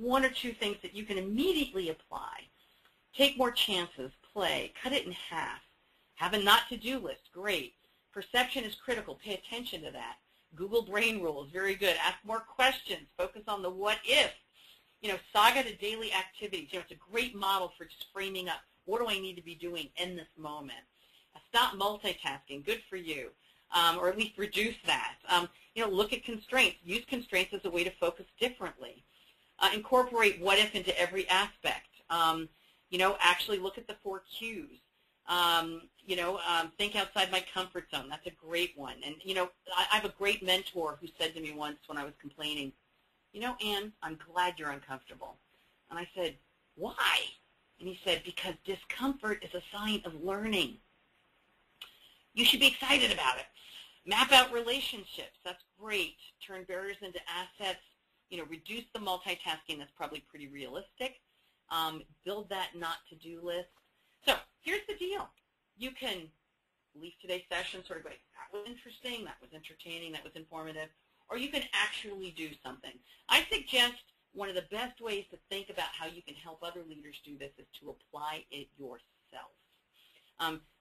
one or two things that you can immediately apply. Take more chances, play, cut it in half. Have a not-to-do list, great. Perception is critical, pay attention to that. Google Brain Rules, very good. Ask more questions, focus on the what if. Saga to daily activities. It's a great model for just framing up, what do I need to be doing in this moment? Stop multitasking, good for you, or at least reduce that. Look at constraints. Use constraints as a way to focus differently. Incorporate what if into every aspect. Actually look at the 4 Qs. Think outside my comfort zone. That's a great one. And, I have a great mentor who said to me once when I was complaining, Ann, I'm glad you're uncomfortable. And I said, why? And he said, because discomfort is a sign of learning. You should be excited about it. Map out relationships. That's great. Turn barriers into assets. Reduce the multitasking. That's probably pretty realistic. Build that not-to-do list. So here's the deal. You can leave today's session sort of going, that was interesting, that was entertaining, that was informative, or you can actually do something. I suggest one of the best ways to think about how you can help other leaders do this is to apply it yourself.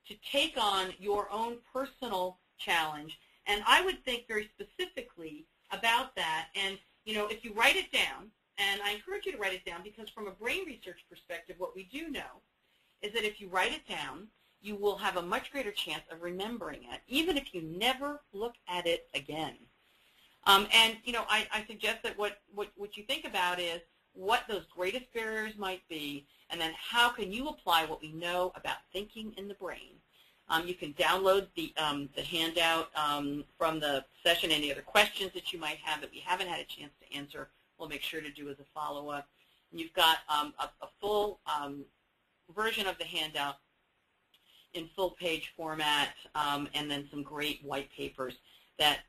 To take on your own personal challenge, and I would think very specifically about that, and if you write it down, and I encourage you to write it down because from a brain research perspective, what we do know is that if you write it down, you will have a much greater chance of remembering it, even if you never look at it again. I suggest that what you think about is what those greatest barriers might be, and then how can you apply what we know about thinking in the brain. You can download the handout from the session. Any other questions that you might have that we haven't had a chance to answer, we'll make sure to do as a follow-up. You've got a full version of the handout in full-page format, and then some great white papers that